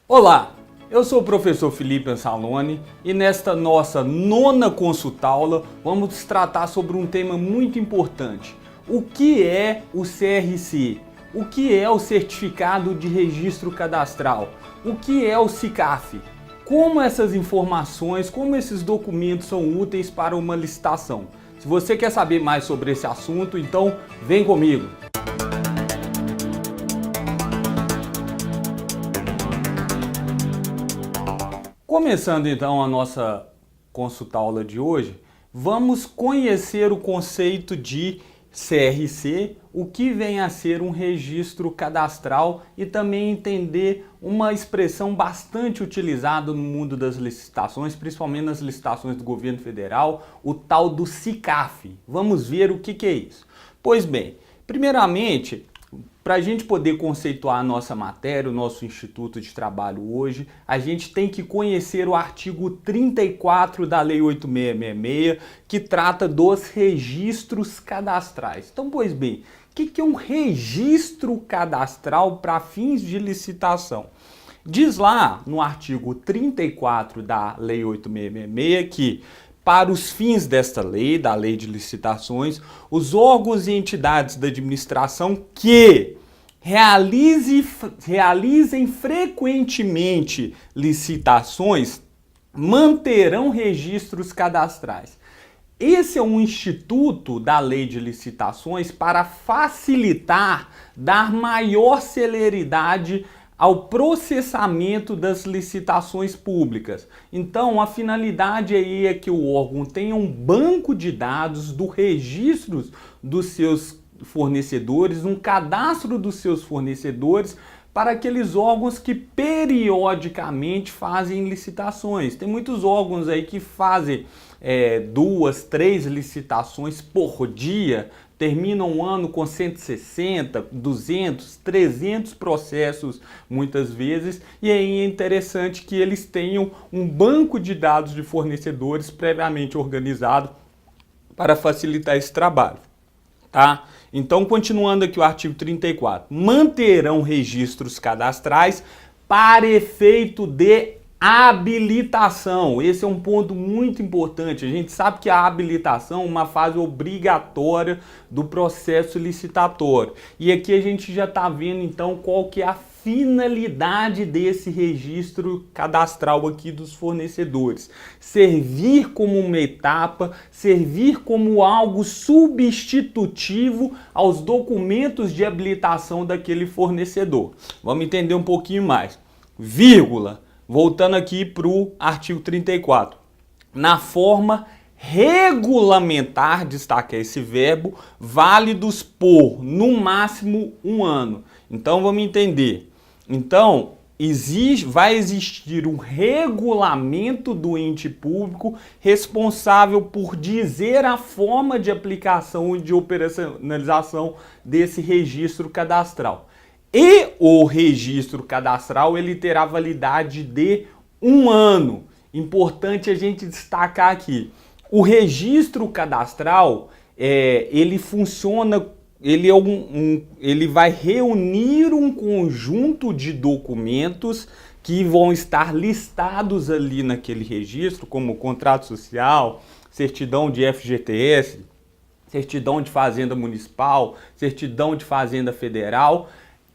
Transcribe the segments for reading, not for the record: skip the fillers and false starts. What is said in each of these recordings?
Olá, eu sou o professor Felipe Ansalone e nesta nossa nona consultaula vamos tratar sobre um tema muito importante. O que é o CRC? O que é o Certificado de Registro Cadastral? O que é o SICAF? Como essas informações, como esses documentos são úteis para uma licitação? Se você quer saber mais sobre esse assunto, então vem comigo! Começando então a nossa consultaula de hoje, vamos conhecer o conceito de CRC, o que vem a ser um registro cadastral e também entender uma expressão bastante utilizada no mundo das licitações, principalmente nas licitações do governo federal, o tal do SICAF. Vamos ver o que é isso. Pois bem, primeiramente, para a gente poder conceituar a nossa matéria, o nosso Instituto de Trabalho hoje, a gente tem que conhecer o artigo 34 da Lei 8666, que trata dos registros cadastrais. Então, pois bem, o que é um registro cadastral para fins de licitação? Diz lá no artigo 34 da Lei 8666 que para os fins desta lei, da lei de licitações, os órgãos e entidades da administração que realizem frequentemente licitações manterão registros cadastrais. Esse é um instituto da lei de licitações para facilitar, dar maior celeridade ao processamento das licitações públicas. Então, a finalidade aí é que o órgão tenha um banco de dados do registro dos seus fornecedores, um cadastro dos seus fornecedores para aqueles órgãos que periodicamente fazem licitações. Tem muitos órgãos aí que fazem 2, 3 licitações por dia, terminam um ano com 160, 200, 300 processos muitas vezes, e aí é interessante que eles tenham um banco de dados de fornecedores previamente organizado para facilitar esse trabalho, tá? Então, continuando aqui o artigo 34, manterão registros cadastrais para efeito de habilitação. Esse é um ponto muito importante. A gente sabe que a habilitação é uma fase obrigatória do processo licitatório. E aqui a gente já está vendo então qual que é a finalidade desse registro cadastral aqui dos fornecedores. Servir como uma etapa, servir como algo substitutivo aos documentos de habilitação daquele fornecedor. Vamos entender um pouquinho mais. Vírgula. Voltando aqui para o artigo 34. Na forma regulamentar, destaca esse verbo, válidos por, no máximo, 1 ano. Então, vamos entender. Então, vai existir um regulamento do ente público responsável por dizer a forma de aplicação e de operacionalização desse registro cadastral. E o registro cadastral ele terá validade de 1 ano. Importante a gente destacar aqui. O registro cadastral ele funciona, ele vai reunir um conjunto de documentos que vão estar listados ali naquele registro, como contrato social, certidão de FGTS, certidão de fazenda municipal, certidão de fazenda federal.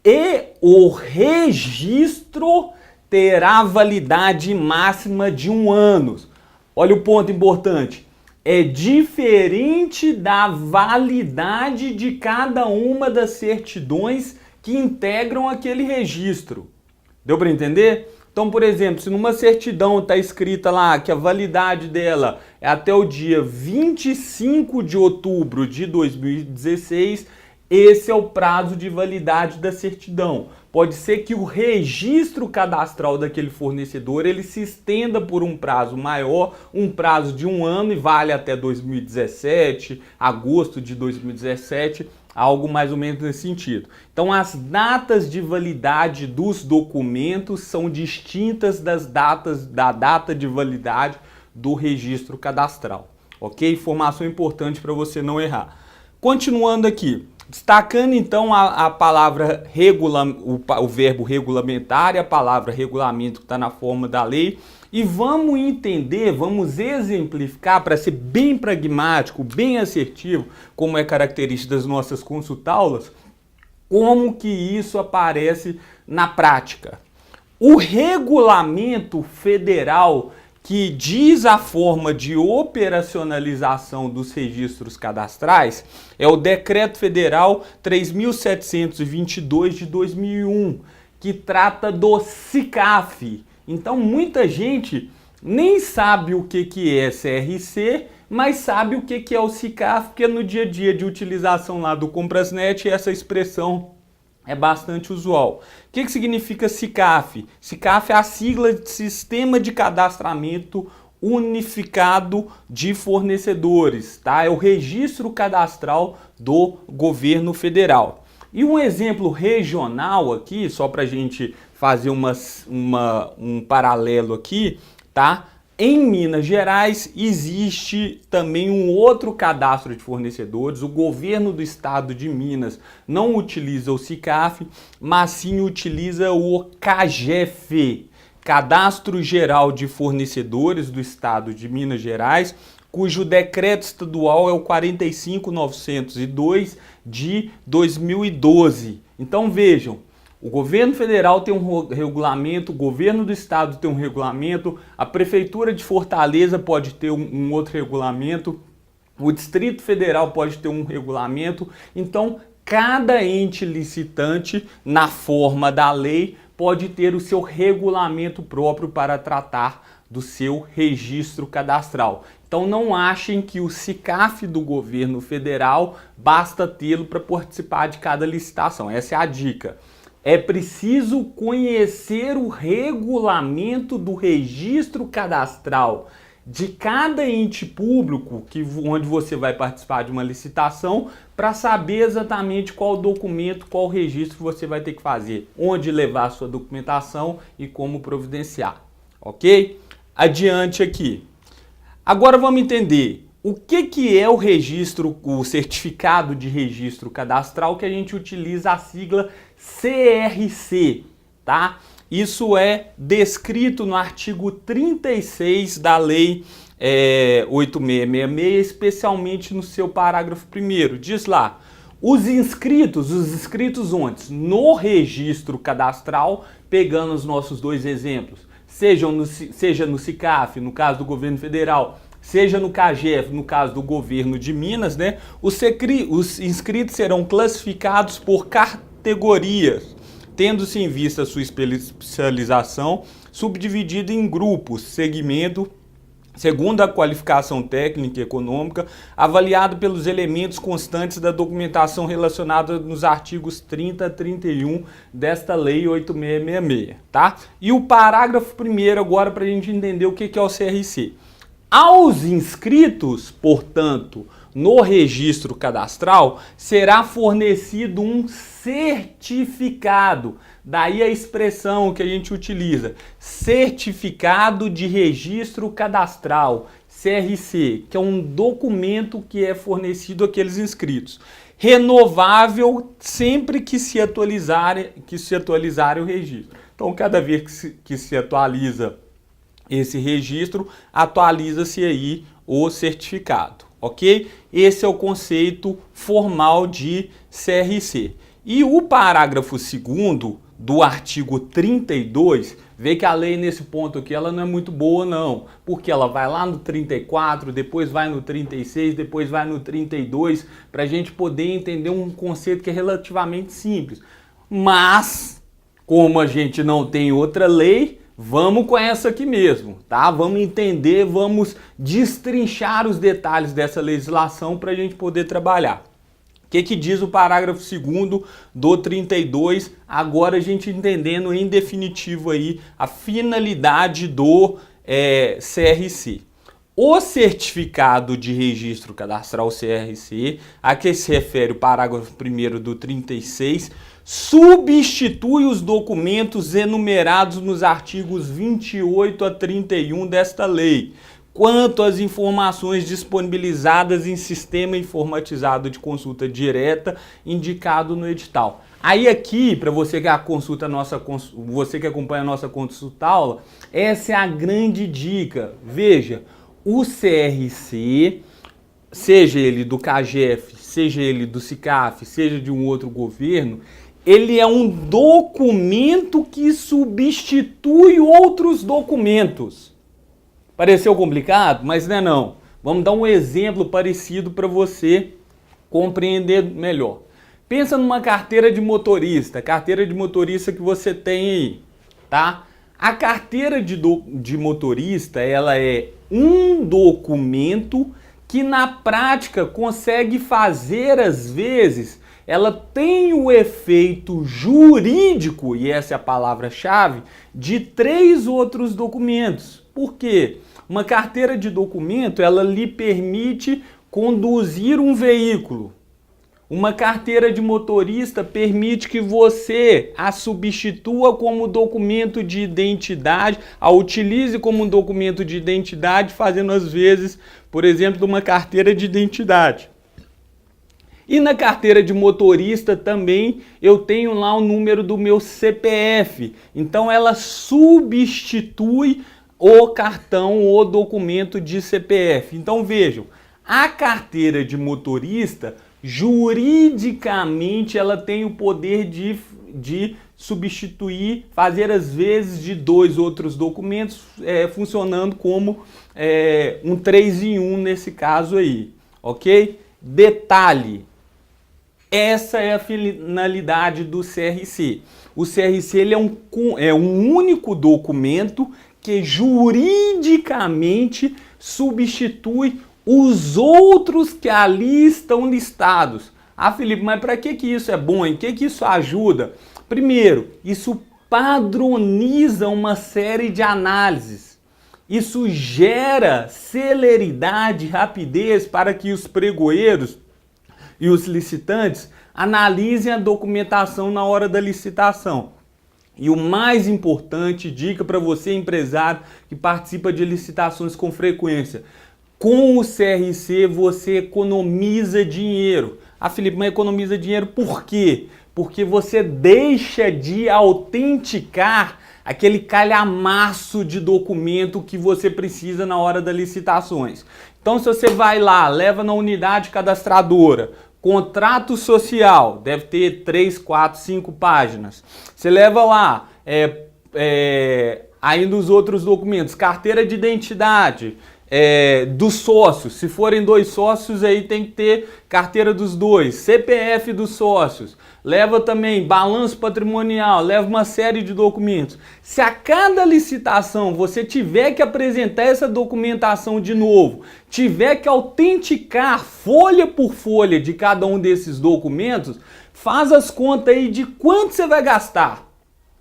E o registro terá validade máxima de 1 ano. Olha o ponto importante. É diferente da validade de cada uma das certidões que integram aquele registro. Deu para entender? Então, por exemplo, se numa certidão está escrita lá que a validade dela é até o dia 25 de outubro de 2016, esse é o prazo de validade da certidão. Pode ser que o registro cadastral daquele fornecedor ele se estenda por um prazo maior, um prazo de 1 ano e vale até 2017, agosto de 2017, algo mais ou menos nesse sentido. Então as datas de validade dos documentos são distintas das datas da data de validade do registro cadastral. Ok? Informação importante para você não errar. Continuando aqui. Destacando então a palavra o verbo regulamentar e a palavra regulamento que está na forma da lei, e vamos entender, vamos exemplificar para ser bem pragmático, bem assertivo, como é característica das nossas consultaulas, como que isso aparece na prática. O regulamento federal que diz a forma de operacionalização dos registros cadastrais é o Decreto Federal 3.722 de 2001, que trata do SICAF. Então muita gente nem sabe o que é CRC, mas sabe o que é o SICAF, porque no dia a dia de utilização lá do Comprasnet essa expressão é bastante usual. O que significa SICAF? SICAF é a sigla de Sistema de Cadastramento Unificado de Fornecedores, tá? É o registro cadastral do governo federal. E um exemplo regional aqui, só para a gente fazer um paralelo aqui, tá? Em Minas Gerais existe também um outro cadastro de fornecedores. O governo do estado de Minas não utiliza o SICAF, mas sim utiliza o CAGEF, Cadastro Geral de Fornecedores do estado de Minas Gerais, cujo decreto estadual é o 45.902 de 2012. Então vejam, o governo federal tem um regulamento, o governo do estado tem um regulamento, a prefeitura de Fortaleza pode ter um outro regulamento, o Distrito Federal pode ter um regulamento. Então, cada ente licitante, na forma da lei, pode ter o seu regulamento próprio para tratar do seu registro cadastral. Então não achem que o SICAF do governo federal basta tê-lo para participar de cada licitação. Essa é a dica. É preciso conhecer o regulamento do registro cadastral de cada ente público onde você vai participar de uma licitação para saber exatamente qual documento, qual registro você vai ter que fazer, onde levar a sua documentação e como providenciar, ok? Adiante aqui. Agora vamos entender o que é o registro, o certificado de registro cadastral, que a gente utiliza a sigla CRC, tá? Isso é descrito no artigo 36 da Lei 8666, especialmente no seu parágrafo 1º. Diz lá, os inscritos onde? No registro cadastral, pegando os nossos dois exemplos, seja no SICAF, no caso do governo federal, seja no CAGEF, no caso do governo de Minas, né? Os inscritos serão classificados por categorias, tendo-se em vista a sua especialização, subdividida em grupos, segmento, segundo a qualificação técnica e econômica, avaliado pelos elementos constantes da documentação relacionada nos artigos 30 a 31 desta Lei 8666, tá? E o parágrafo 1º agora para a gente entender o que é o CRC. Aos inscritos, portanto, no registro cadastral, será fornecido um certificado. Daí a expressão que a gente utiliza, certificado de registro cadastral, CRC, que é um documento que é fornecido àqueles inscritos. Renovável sempre que se atualizar o registro. Então, cada vez que se atualiza esse registro, atualiza-se aí o certificado, ok? Esse é o conceito formal de CRC. E o parágrafo 2º do artigo 32, vê que a lei nesse ponto aqui ela não é muito boa não, porque ela vai lá no 34, depois vai no 36, depois vai no 32, para a gente poder entender um conceito que é relativamente simples. Mas, como a gente não tem outra lei, vamos com essa aqui mesmo, tá? Vamos entender, vamos destrinchar os detalhes dessa legislação para a gente poder trabalhar. O que diz o parágrafo 2º do 32? Agora a gente entendendo em definitivo aí a finalidade do CRC. O certificado de registro cadastral CRC, a que se refere o parágrafo 1º do 36, substitui os documentos enumerados nos artigos 28 a 31 desta lei, quanto às informações disponibilizadas em sistema informatizado de consulta direta indicado no edital. Aí aqui, para você que você que acompanha a nossa consulta aula, essa é a grande dica. Veja, o CRC, seja ele do CAGEF, seja ele do SICAF, seja de um outro governo, ele é um documento que substitui outros documentos. Pareceu complicado? Mas não é não. Vamos dar um exemplo parecido para você compreender melhor. Pensa numa carteira de motorista que você tem aí, tá? A carteira de motorista, ela é um documento que na prática consegue fazer, às vezes, ela tem o efeito jurídico, e essa é a palavra-chave, de 3 outros documentos. Por quê? Uma carteira de documento, ela lhe permite conduzir um veículo. Uma carteira de motorista permite que você a substitua como documento de identidade, a utilize como um documento de identidade, fazendo às vezes, por exemplo, uma carteira de identidade. E na carteira de motorista também eu tenho lá o número do meu CPF. Então ela substitui o cartão ou documento de CPF. Então vejam, a carteira de motorista, juridicamente, ela tem o poder de substituir, fazer às vezes de 2 outros documentos, funcionando como um 3 em 1 nesse caso aí, ok? Detalhe, essa é a finalidade do CRC. O CRC ele é um único documento que juridicamente substitui os outros que ali estão listados. Ah, Felipe, mas para que isso é bom? Em que isso ajuda? Primeiro, isso padroniza uma série de análises. Isso gera celeridade, rapidez para que os pregoeiros e os licitantes analisem a documentação na hora da licitação. E o mais importante, dica para você empresário que participa de licitações com frequência, com o CRC você economiza dinheiro. Ah, Felipe, mas economiza dinheiro por quê? Porque você deixa de autenticar aquele calhamaço de documento que você precisa na hora das licitações. Então, se você vai lá, leva na unidade cadastradora, contrato social, deve ter 3, 4, 5 páginas. Você leva lá, ainda os outros documentos, carteira de identidade, dos sócios. Se forem 2 sócios, aí tem que ter carteira dos 2, CPF dos sócios. Leva também balanço patrimonial, leva uma série de documentos. Se a cada licitação você tiver que apresentar essa documentação de novo, tiver que autenticar folha por folha de cada um desses documentos, faz as contas aí de quanto você vai gastar.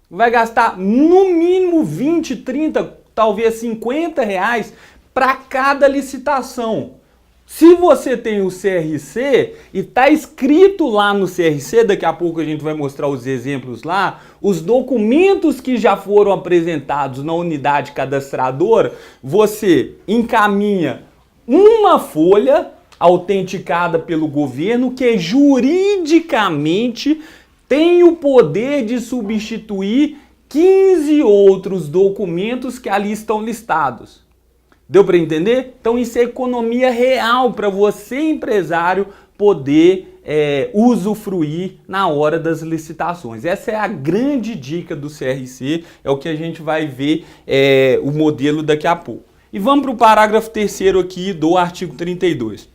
Vai gastar no mínimo 20, 30, talvez 50 reais para cada licitação. Se você tem o CRC e está escrito lá no CRC, daqui a pouco a gente vai mostrar os exemplos lá, os documentos que já foram apresentados na unidade cadastradora, você encaminha uma folha autenticada pelo governo que juridicamente tem o poder de substituir 15 outros documentos que ali estão listados. Deu para entender? Então isso é economia real para você, empresário, poder usufruir na hora das licitações. Essa é a grande dica do CRC, é o que a gente vai ver o modelo daqui a pouco. E vamos para o parágrafo 3º aqui do artigo 32.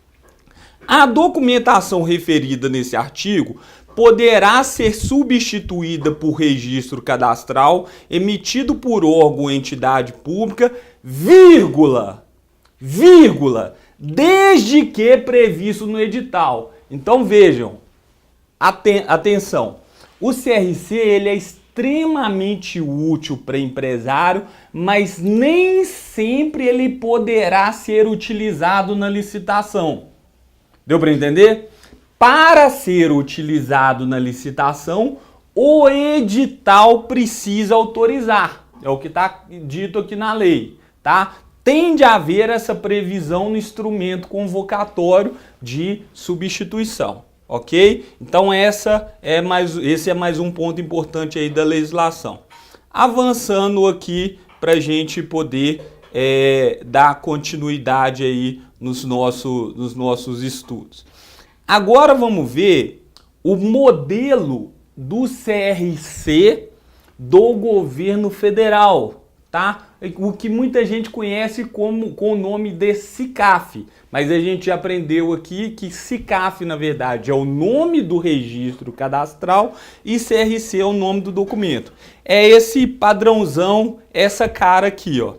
A documentação referida nesse artigo poderá ser substituída por registro cadastral emitido por órgão ou entidade pública, desde que previsto no edital. Então vejam, atenção, o CRC ele é extremamente útil para empresário, mas nem sempre ele poderá ser utilizado na licitação. Deu para entender? Para ser utilizado na licitação, o edital precisa autorizar. É o que está dito aqui na lei, tá? tende a haver essa previsão no instrumento convocatório de substituição, ok? Então esse é mais um ponto importante aí da legislação. Avançando aqui para a gente poder dar continuidade aí nos nossos estudos. Agora vamos ver o modelo do CRC do governo federal, tá? O que muita gente conhece com o nome de SICAF, mas a gente já aprendeu aqui que SICAF, na verdade, é o nome do registro cadastral e CRC é o nome do documento. É esse padrãozão, essa cara aqui, ó.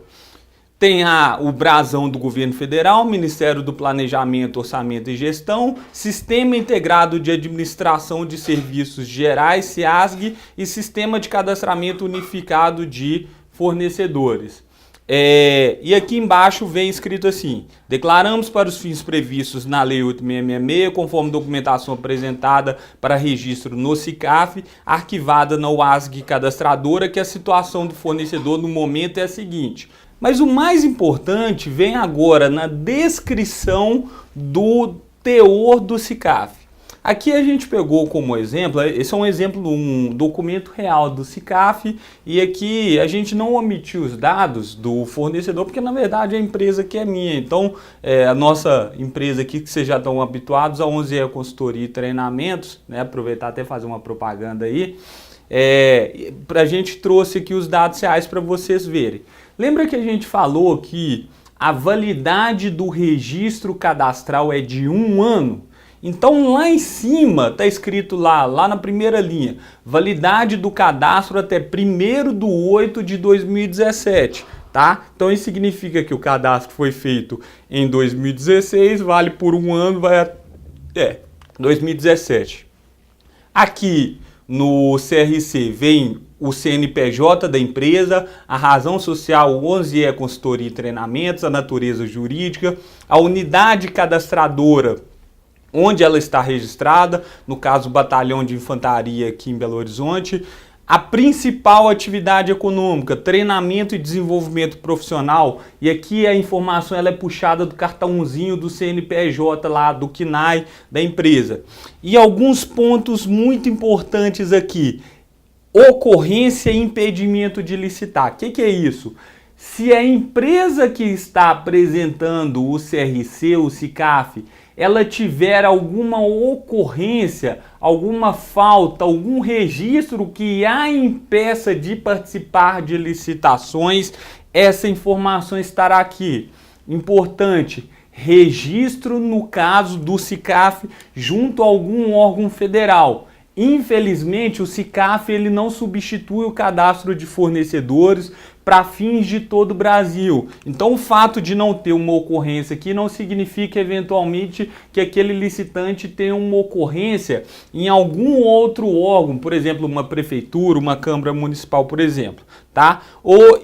Tem o brasão do governo federal, Ministério do Planejamento, Orçamento e Gestão, Sistema Integrado de Administração de Serviços Gerais, SIASG, e Sistema de Cadastramento Unificado de Fornecedores. E aqui embaixo vem escrito assim: declaramos para os fins previstos na Lei 8666, conforme documentação apresentada para registro no SICAF, arquivada na UASG cadastradora, que a situação do fornecedor no momento é a seguinte. Mas o mais importante vem agora na descrição do teor do SICAF. Aqui a gente pegou como exemplo, esse é um exemplo, um documento real do SICAF, e aqui a gente não omitiu os dados do fornecedor, porque na verdade a empresa aqui é minha. Então, a nossa empresa aqui, que vocês já estão habituados, a 11E Consultoria e Treinamentos, né, aproveitar até fazer uma propaganda aí, a gente trouxe aqui os dados reais para vocês verem. Lembra que a gente falou que a validade do registro cadastral é de 1 ano? Então lá em cima está escrito lá na primeira linha, validade do cadastro até 1º/8/2017, tá? Então isso significa que o cadastro foi feito em 2016, vale por 1 ano, vai até 2017. Aqui no CRC vem o CNPJ da empresa, a razão social, 11E Consultoria e Treinamentos, a natureza jurídica, a unidade cadastradora onde ela está registrada, no caso o Batalhão de Infantaria aqui em Belo Horizonte, a principal atividade econômica, treinamento e desenvolvimento profissional, e aqui a informação ela é puxada do cartãozinho do CNPJ lá, do CNAE da empresa. E alguns pontos muito importantes aqui: ocorrência e impedimento de licitar. O que é isso? Se a empresa que está apresentando o CRC, o SICAF, ela tiver alguma ocorrência, alguma falta, algum registro que a impeça de participar de licitações, essa informação estará aqui. Importante, registro no caso do SICAF junto a algum órgão federal. Infelizmente, o SICAF ele não substitui o cadastro de fornecedores para fins de todo o Brasil. Então, o fato de não ter uma ocorrência aqui não significa, eventualmente, que aquele licitante tenha uma ocorrência em algum outro órgão, por exemplo, uma prefeitura, uma câmara municipal, por exemplo, tá?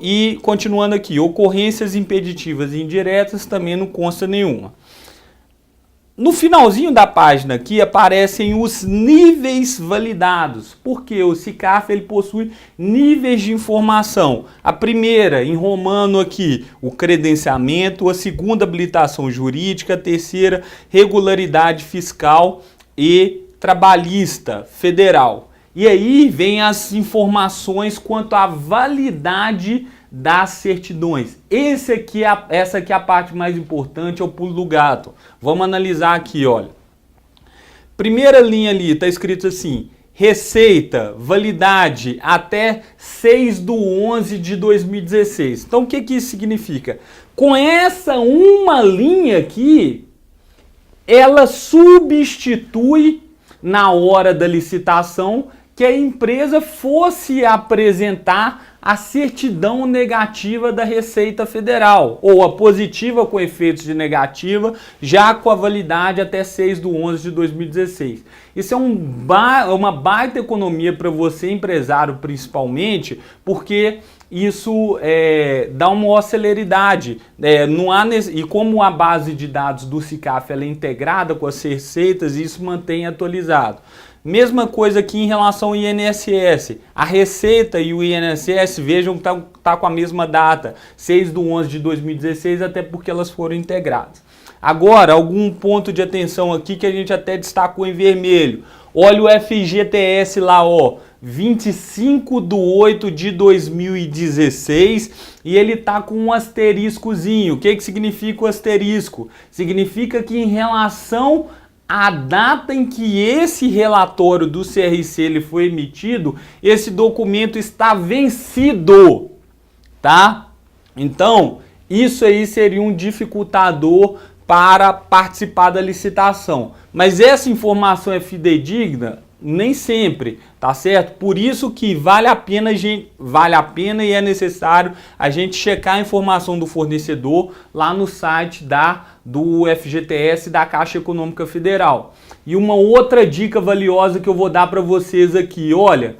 E, continuando aqui, ocorrências impeditivas e indiretas também não consta nenhuma. No finalzinho da página aqui aparecem os níveis validados, porque o SICAF ele possui níveis de informação. A primeira, em romano aqui, o credenciamento, a segunda, habilitação jurídica, a terceira, regularidade fiscal e trabalhista federal. E aí vem as informações quanto à validade das certidões. Essa aqui é a parte mais importante, é o pulo do gato. Vamos analisar aqui, olha. Primeira linha ali, está escrito assim: receita, validade até 6/11/2016. Então o que isso significa? Com essa uma linha aqui, ela substitui na hora da licitação que a empresa fosse apresentar a certidão negativa da Receita Federal, ou a positiva com efeitos de negativa, já com a validade até 6/11/2016. Isso é uma baita economia para você, empresário, principalmente, porque isso dá uma maior celeridade. E como a base de dados do SICAF ela é integrada com as receitas, isso mantém atualizado. Mesma coisa aqui em relação ao INSS. A Receita e o INSS, vejam que tá com a mesma data, 6/11/2016, até porque elas foram integradas. Agora, algum ponto de atenção aqui que a gente até destacou em vermelho. Olha o FGTS lá, ó, 25/8/2016, e ele tá com um asteriscozinho. O que significa o asterisco? Significa que em relação à data em que esse relatório do CRC ele foi emitido, esse documento está vencido, tá? Então, isso aí seria um dificultador para participar da licitação. Mas essa informação é fidedigna? Nem sempre, tá certo? Por isso que vale a pena e é necessário a gente checar a informação do fornecedor lá no site do FGTS da Caixa Econômica Federal. E uma outra dica valiosa que eu vou dar para vocês aqui, olha,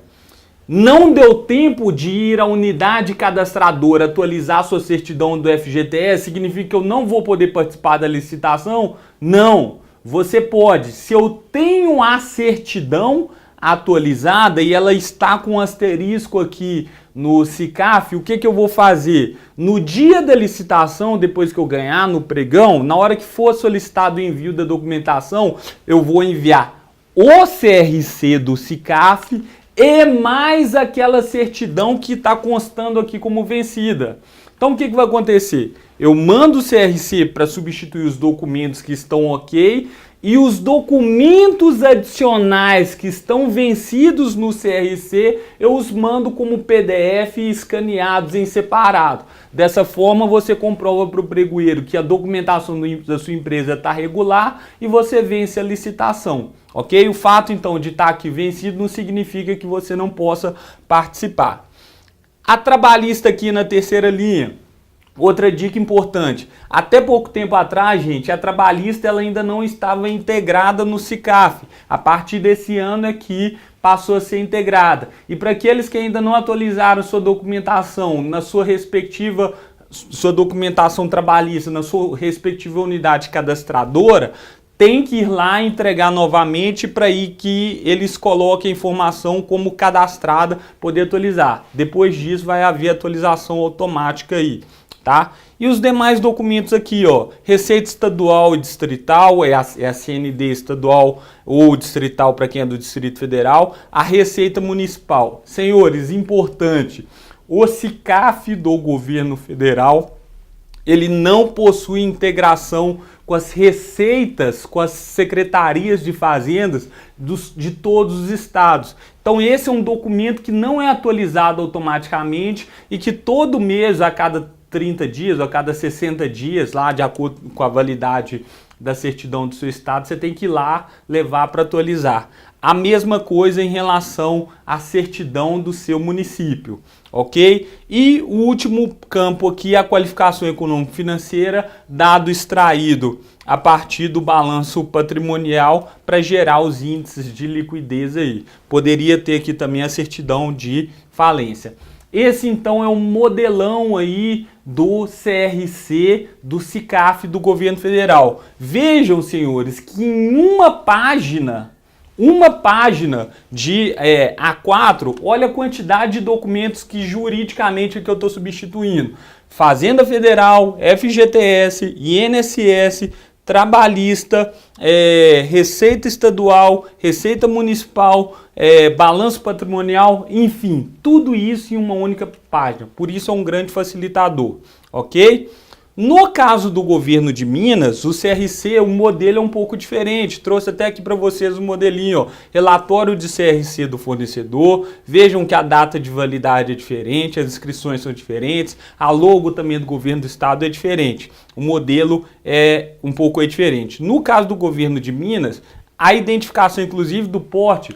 não deu tempo de ir à unidade cadastradora atualizar a sua certidão do FGTS, significa que eu não vou poder participar da licitação? Não, você pode. Se eu tenho a certidão atualizada e ela está com um asterisco aqui no SICAF, o que eu vou fazer? No dia da licitação, depois que eu ganhar no pregão, na hora que for solicitado o envio da documentação, eu vou enviar o CRC do SICAF e mais aquela certidão que está constando aqui como vencida. Então o que vai acontecer? Eu mando o CRC para substituir os documentos que estão ok e os documentos adicionais que estão vencidos no CRC eu os mando como PDF escaneados em separado. Dessa forma você comprova para o pregoeiro que a documentação da sua empresa está regular e você vence a licitação. Ok? O fato, então, de estar aqui vencido não significa que você não possa participar. A trabalhista aqui na terceira linha. Outra dica importante. Até pouco tempo atrás, gente, a trabalhista ela ainda não estava integrada no SICAF. A partir desse ano é que passou a ser integrada. E para aqueles que ainda não atualizaram sua documentação na sua documentação trabalhista, na sua respectiva unidade cadastradora, tem que ir lá entregar novamente para que eles coloquem a informação como cadastrada, poder atualizar. Depois disso vai haver atualização automática aí, tá? E os demais documentos aqui, ó, Receita Estadual e Distrital, é a CND estadual ou distrital para quem é do Distrito Federal, a Receita Municipal. Senhores, importante, o SICAF do governo federal, ele não possui integração com as receitas, com as secretarias de fazendas de todos os estados. Então esse é um documento que não é atualizado automaticamente e que todo mês, a cada 30 dias, ou a cada 60 dias, lá de acordo com a validade da certidão do seu estado, você tem que ir lá levar para atualizar. A mesma coisa em relação à certidão do seu município, ok? E o último campo aqui é a qualificação econômico-financeira, dado extraído a partir do balanço patrimonial para gerar os índices de liquidez aí. Poderia ter aqui também a certidão de falência. Esse então é um modelão aí do CRC, do SICAF do governo federal. Vejam, senhores, que em uma página de A4, olha a quantidade de documentos que juridicamente que eu estou substituindo. Fazenda Federal, FGTS, INSS, Trabalhista, Receita Estadual, Receita Municipal, balanço patrimonial, enfim, tudo isso em uma única página. Por isso é um grande facilitador, ok? No caso do governo de Minas, o CRC, o modelo é um pouco diferente. Trouxe até aqui para vocês um modelinho, ó. Relatório de CRC do fornecedor. Vejam que a data de validade é diferente, as inscrições são diferentes, a logo também do governo do estado é diferente. O modelo é um pouco diferente. No caso do governo de Minas, a identificação inclusive do porte,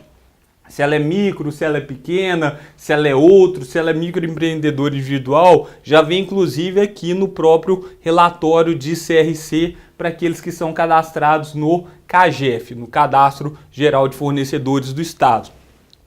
se ela é micro, se ela é pequena, se ela é outro, se ela é microempreendedor individual, já vem inclusive aqui no próprio relatório de CRC para aqueles que são cadastrados no CAGEF, no Cadastro Geral de Fornecedores do Estado.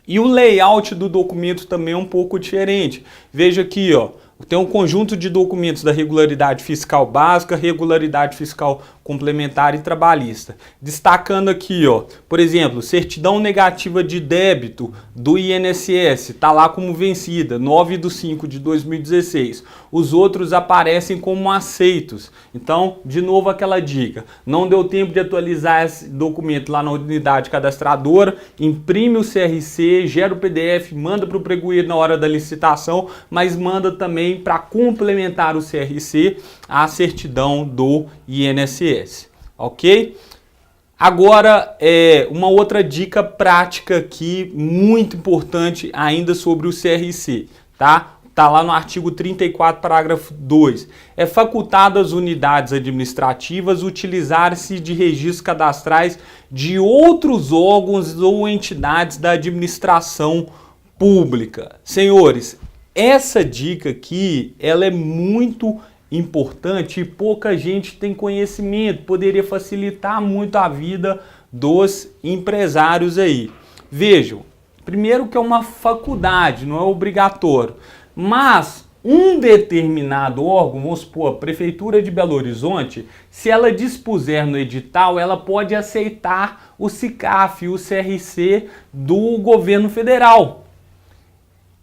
E o layout do documento também é um pouco diferente. Veja aqui, ó, tem um conjunto de documentos da regularidade fiscal básica, regularidade fiscal complementar e trabalhista. Destacando aqui, ó, por exemplo, certidão negativa de débito do INSS, está lá como vencida, 9/5/2016. Os outros aparecem como aceitos. Então, de novo aquela dica, não deu tempo de atualizar esse documento lá na unidade cadastradora, imprime o CRC, gera o PDF, manda para o pregoeiro na hora da licitação, mas manda também para complementar o CRC a certidão do INSS, ok? Agora, uma outra dica prática aqui, muito importante ainda sobre o CRC, tá? Tá lá no artigo 34, parágrafo 2. É facultado às unidades administrativas utilizar-se de registros cadastrais de outros órgãos ou entidades da administração pública. Senhores, essa dica aqui, ela é muito importante e pouca gente tem conhecimento, poderia facilitar muito a vida dos empresários aí. Vejam, primeiro que é uma faculdade, não é obrigatório, mas um determinado órgão, vamos supor, a Prefeitura de Belo Horizonte, se ela dispuser no edital, ela pode aceitar o SICAF, o CRC do governo federal.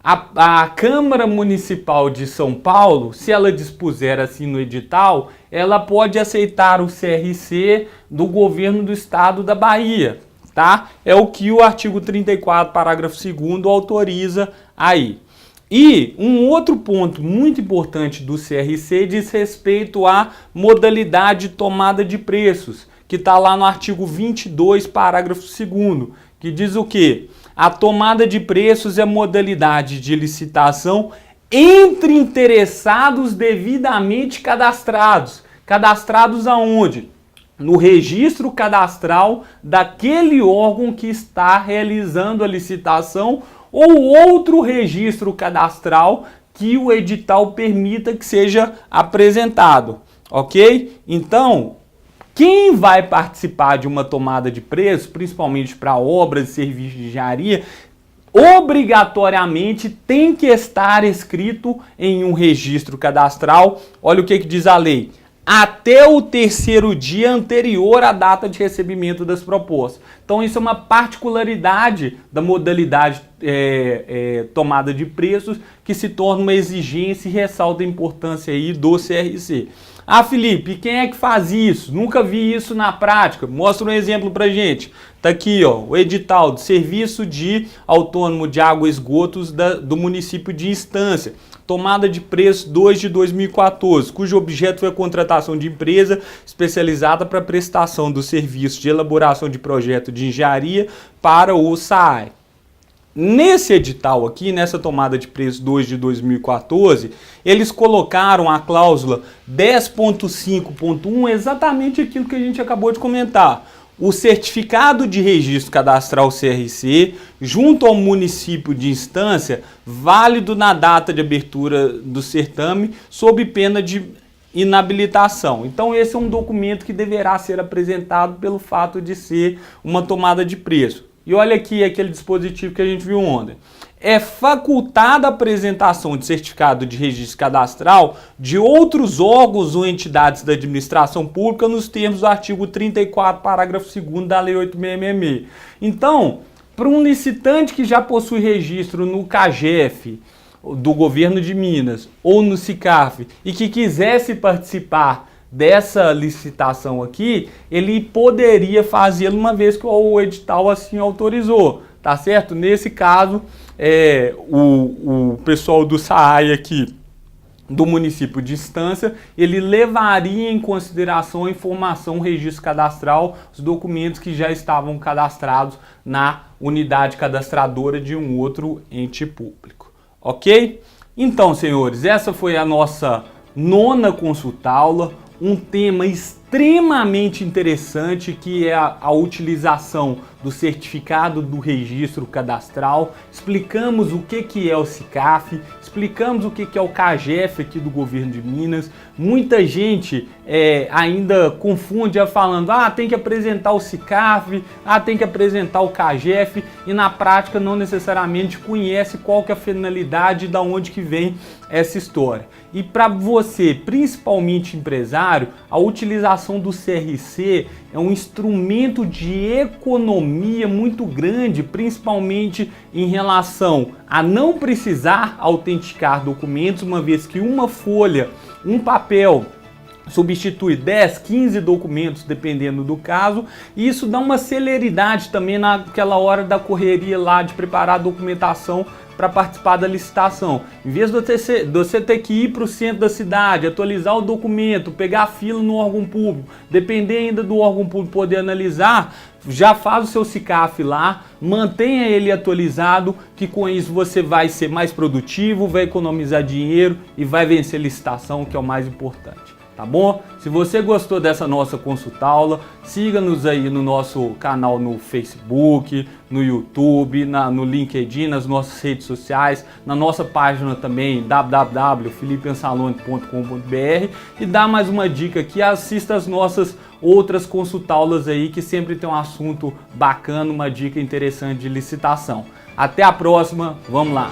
A Câmara Municipal de São Paulo, se ela dispuser assim no edital, ela pode aceitar o CRC do governo do estado da Bahia, tá? É o que o artigo 34, parágrafo 2º autoriza aí. E um outro ponto muito importante do CRC diz respeito à modalidade de tomada de preços, que está lá no artigo 22, parágrafo 2º, que diz o quê? A tomada de preços é modalidade de licitação entre interessados devidamente cadastrados. Cadastrados aonde? No registro cadastral daquele órgão que está realizando a licitação ou outro registro cadastral que o edital permita que seja apresentado, ok? Então, quem vai participar de uma tomada de preço, principalmente para obras e serviços de engenharia, obrigatoriamente tem que estar escrito em um registro cadastral. Olha o que diz a lei. Até o terceiro dia anterior à data de recebimento das propostas. Então isso é uma particularidade da modalidade tomada de preços que se torna uma exigência e ressalta a importância aí do CRC. Ah, Felipe, quem é que faz isso? Nunca vi isso na prática. Mostra um exemplo pra gente. Tá aqui, ó, o edital de serviço de autônomo de água e esgotos do município de Instância. Tomada de preço 2 de 2014, cujo objeto foi a contratação de empresa especializada para prestação do serviço de elaboração de projeto de engenharia para o SAAI. Nesse edital aqui, nessa tomada de preço 2 de 2014, eles colocaram a cláusula 10.5.1, exatamente aquilo que a gente acabou de comentar. O certificado de registro cadastral CRC, junto ao município de Instância, válido na data de abertura do certame, sob pena de inabilitação. Então esse é um documento que deverá ser apresentado pelo fato de ser uma tomada de preço. E olha aqui aquele dispositivo que a gente viu ontem. É facultada a apresentação de certificado de registro cadastral de outros órgãos ou entidades da administração pública nos termos do artigo 34, parágrafo 2º da Lei 8.666. Então, para um licitante que já possui registro no CAGEF, do governo de Minas, ou no SICAF, e que quisesse participar dessa licitação aqui, ele poderia fazê-lo uma vez que o edital assim autorizou, tá certo? Nesse caso, o pessoal do SAAI aqui, do município de Instância, ele levaria em consideração a informação, registro cadastral, os documentos que já estavam cadastrados na unidade cadastradora de um outro ente público, ok? Então, senhores, essa foi a nossa 9ª consulta-aula, um tema extremamente interessante que é a utilização do certificado do registro cadastral. Explicamos o que é o SICAF, explicamos o que é o CAGEF aqui do governo de Minas. Muita gente ainda confunde falando, tem que apresentar o SICAF, tem que apresentar o CAGEF, e na prática não necessariamente conhece qual que é a finalidade e da onde que vem essa história. E para você, principalmente empresário, a utilização implementação do CRC é um instrumento de economia muito grande, principalmente em relação a não precisar autenticar documentos, uma vez que uma folha, um papel, substitui 10, 15 documentos, dependendo do caso, e isso dá uma celeridade também naquela hora da correria lá de preparar a documentação para participar da licitação. Em vez de você ter que ir para o centro da cidade, atualizar o documento, pegar a fila no órgão público, depender ainda do órgão público poder analisar, já faz o seu SICAF lá, mantenha ele atualizado, que com isso você vai ser mais produtivo, vai economizar dinheiro e vai vencer a licitação, que é o mais importante. Tá bom? Se você gostou dessa nossa consultaula, siga-nos aí no nosso canal no Facebook, no YouTube, no LinkedIn, nas nossas redes sociais, na nossa página também, www.filipeansalone.com.br, e dá mais uma dica aqui, assista as nossas outras consultaulas aí, que sempre tem um assunto bacana, uma dica interessante de licitação. Até a próxima, vamos lá!